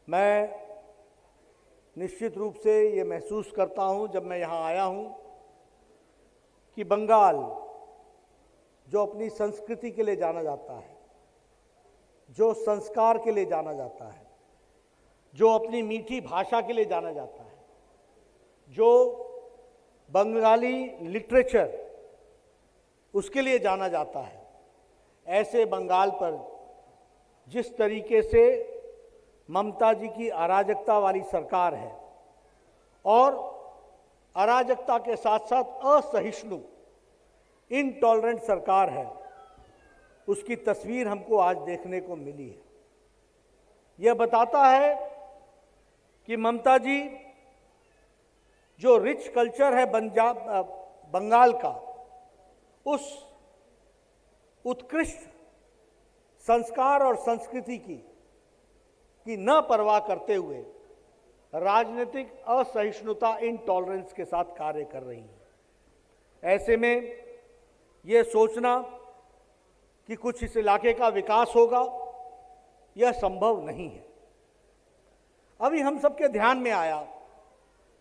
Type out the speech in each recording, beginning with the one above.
मैं निश्चित रूप से ये महसूस करता हूँ जब मैं यहाँ आया हूँ कि बंगाल जो अपनी संस्कृति के लिए जाना जाता है, जो संस्कार के लिए जाना जाता है, जो अपनी मीठी भाषा के लिए जाना जाता है, जो बंगाली लिटरेचर उसके लिए जाना जाता है, ऐसे बंगाल पर जिस तरीके से ममता जी की अराजकता वाली सरकार है और अराजकता के साथ साथ असहिष्णु इनटॉलरेंट सरकार है, उसकी तस्वीर हमको आज देखने को मिली है। यह बताता है कि ममता जी जो रिच कल्चर है बंगाल का, उस उत्कृष्ट संस्कार और संस्कृति की न परवाह करते हुए राजनीतिक असहिष्णुता इनटॉलरेंस के साथ कार्य कर रही हैं। ऐसे में यह सोचना कि कुछ इस इलाके का विकास होगा, यह संभव नहीं है। अभी हम सबके ध्यान में आया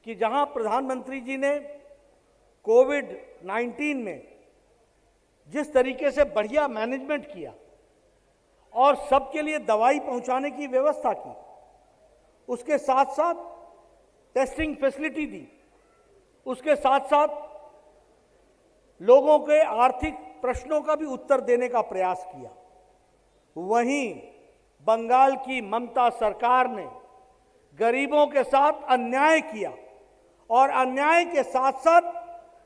कि जहां प्रधानमंत्री जी ने कोविड-19 में जिस तरीके से बढ़िया मैनेजमेंट किया और सबके लिए दवाई पहुंचाने की व्यवस्था की, उसके साथ साथ टेस्टिंग फैसिलिटी दी, उसके साथ साथ लोगों के आर्थिक प्रश्नों का भी उत्तर देने का प्रयास किया, वहीं बंगाल की ममता सरकार ने गरीबों के साथ अन्याय किया और अन्याय के साथ साथ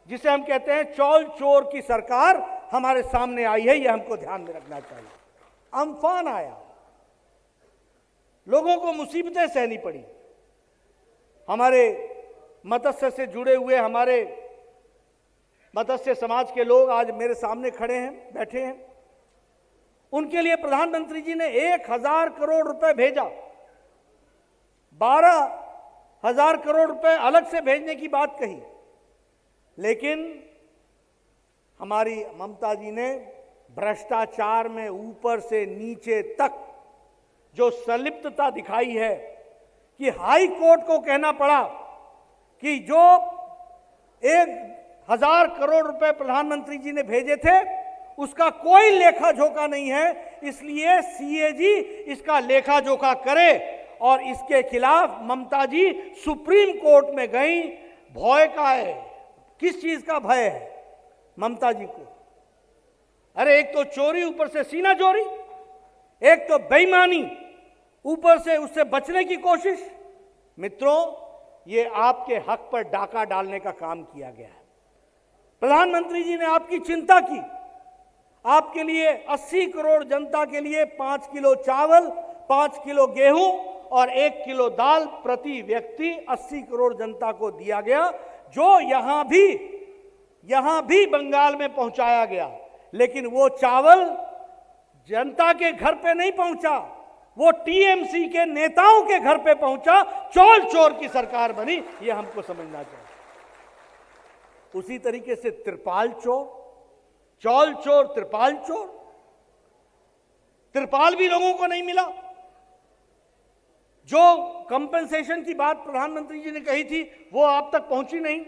जिसे हम कहते हैं चौल चोर की सरकार हमारे सामने आई है। यह हमको ध्यान में रखना चाहिए। अम्फान आया, लोगों को मुसीबतें सहनी पड़ी। हमारे मत्स्य से जुड़े हुए हमारे मत्स्य समाज के लोग आज मेरे सामने खड़े हैं, बैठे हैं। उनके लिए प्रधानमंत्री जी ने 1000 करोड़ रुपए भेजा। 12,000 करोड़ रुपए अलग से भेजने की बात कही, लेकिन हमारी ममता जी ने भ्रष्टाचार में ऊपर से नीचे तक जो संलिप्तता दिखाई है कि हाई कोर्ट को कहना पड़ा कि जो 1000 करोड़ रुपए प्रधानमंत्री जी ने भेजे थे उसका कोई लेखा जोखा नहीं है, इसलिए सीएजी इसका लेखा जोखा करे। और इसके खिलाफ ममता जी सुप्रीम कोर्ट में गई। भय का है, किस चीज का भय है ममता जी को? अरे एक तो चोरी, ऊपर से सीना चोरी, एक तो बेईमानी, ऊपर से उससे बचने की कोशिश। मित्रों, ये आपके हक पर डाका डालने का काम किया गया है। प्रधानमंत्री जी ने आपकी चिंता की, आपके लिए 80 करोड़ जनता के लिए 5 किलो चावल, 5 किलो गेहूं और 1 किलो दाल प्रति व्यक्ति 80 करोड़ जनता को दिया गया, जो यहां भी बंगाल में पहुंचाया गया। लेकिन वो चावल जनता के घर पे नहीं पहुंचा, वो टीएमसी के नेताओं के घर पे पहुंचा। चौल चोर की सरकार बनी, ये हमको समझना चाहिए। उसी तरीके से त्रिपाल चोर, चौल चोर, त्रिपाल चोर। त्रिपाल भी लोगों को नहीं मिला। जो कंपनसेशन की बात प्रधानमंत्री जी ने कही थी वो आप तक पहुंची नहीं।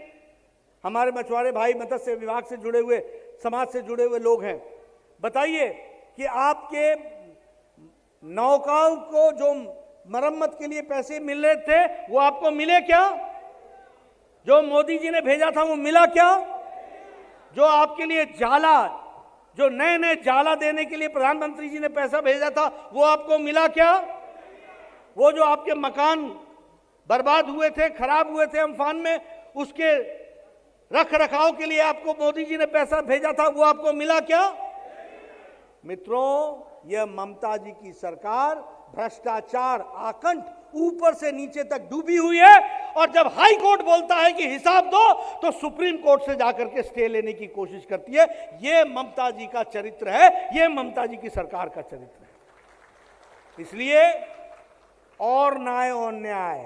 हमारे मछुआरे भाई, मत्स्य विभाग से जुड़े हुए, समाज से जुड़े हुए लोग हैं, बताइए कि आपके नौकाओं को जो मरम्मत के लिए पैसे मिल रहे थे वो आपको मिले क्या? जो मोदी जी ने भेजा था वो मिला क्या? जो आपके लिए जाला, जो नए नए जाला देने के लिए प्रधानमंत्री जी ने पैसा भेजा था वो आपको मिला क्या? वो जो आपके मकान बर्बाद हुए थे, खराब हुए थे अम्फान में, उसके रख रखाव के लिए आपको मोदी जी ने पैसा भेजा था, वो आपको मिला क्या? मित्रों, यह ममता जी की सरकार भ्रष्टाचार आकंठ ऊपर से नीचे तक डूबी हुई है। और जब हाई कोर्ट बोलता है कि हिसाब दो, तो सुप्रीम कोर्ट से जाकर के स्टे लेने की कोशिश करती है। यह ममता जी का चरित्र है, यह ममता जी की सरकार का चरित्र है। इसलिए और न्याय और न्याय,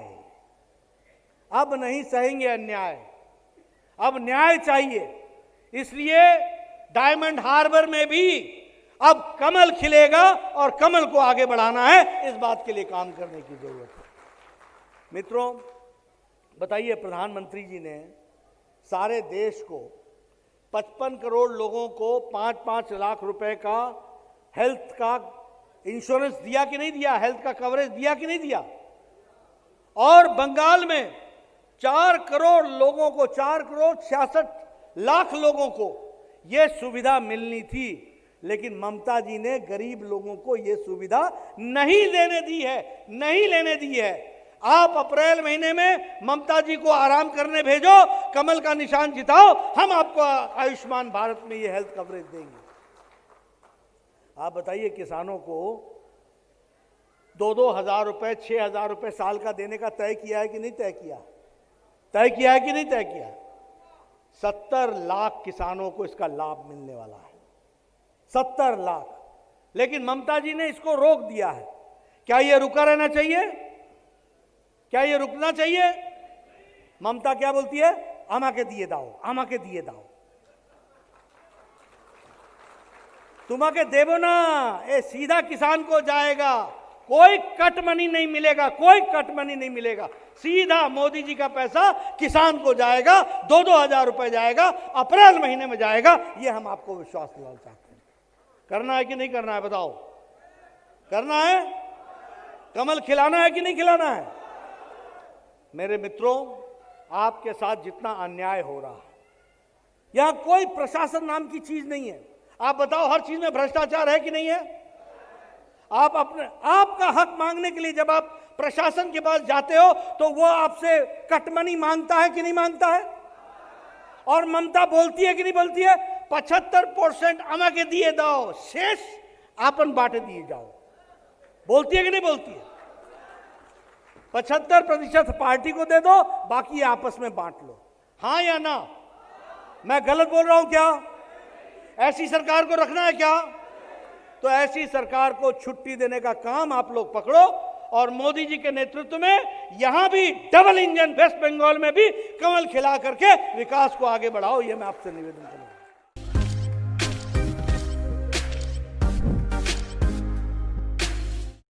अब नहीं सहेंगे अन्याय, अब न्याय चाहिए। इसलिए डायमंड हार्बर में भी अब कमल खिलेगा और कमल को आगे बढ़ाना है, इस बात के लिए काम करने की जरूरत है। मित्रों, बताइए, प्रधानमंत्री जी ने सारे देश को 55 करोड़ लोगों को 5-5 लाख रुपए का हेल्थ का इंश्योरेंस दिया कि नहीं दिया? हेल्थ का कवरेज दिया कि नहीं दिया? और बंगाल में 4 करोड़ लोगों को, 4 करोड़ 66 लाख लोगों को यह सुविधा मिलनी थी, लेकिन ममता जी ने गरीब लोगों को यह सुविधा नहीं लेने दी है, नहीं लेने दी है। आप अप्रैल महीने में ममता जी को आराम करने भेजो, कमल का निशान जिताओ, हम आपको आयुष्मान भारत में ये हेल्थ कवरेज देंगे। आप बताइए, किसानों को 2-2 हजार रुपए, 6 हजार रुपए साल का देने का तय किया है कि नहीं तय किया? तय किया है कि नहीं तय किया? 70 लाख किसानों को इसका लाभ मिलने वाला है, 70 लाख। लेकिन ममता जी ने इसको रोक दिया है। क्या यह रुका रहना चाहिए? क्या ये रुकना चाहिए? ममता क्या बोलती है? आमाके दिए दाओ, आमाके दिए दाओ। तुम्हाके देवो ना, ये सीधा किसान को जाएगा, कोई कट मनी नहीं मिलेगा, कोई कट मनी नहीं मिलेगा। सीधा मोदी जी का पैसा किसान को जाएगा, 2-2 हजार रुपए जाएगा, अप्रैल महीने में जाएगा। ये हम आपको विश्वास दिलाना चाहते हैं। करना है कि नहीं करना है? बताओ, करना है? कमल खिलाना है कि नहीं खिलाना है? मेरे मित्रों, आपके साथ जितना अन्याय हो रहा है, यहां कोई प्रशासन नाम की चीज नहीं है। आप बताओ, हर चीज में भ्रष्टाचार है कि नहीं है? आप आपका हक मांगने के लिए जब आप प्रशासन के पास जाते हो तो वो आपसे कटमनी मांगता है कि नहीं मांगता है? और ममता बोलती है कि नहीं बोलती है? 75% आमाके दिए दाओ, शेष आपन बांटे दिए जाओ। बोलती है कि नहीं बोलती है? 75% पार्टी को दे दो, बाकी आपस में बांट लो। हाँ या ना? मैं गलत बोल रहा हूं क्या? ऐसी सरकार को रखना है क्या? तो ऐसी सरकार को छुट्टी देने का काम आप लोग पकड़ो, और मोदी जी के नेतृत्व में यहां भी डबल इंजन, वेस्ट बंगाल में भी कमल खिला करके विकास को आगे बढ़ाओ। यह मैं आपसे निवेदन करूंगा।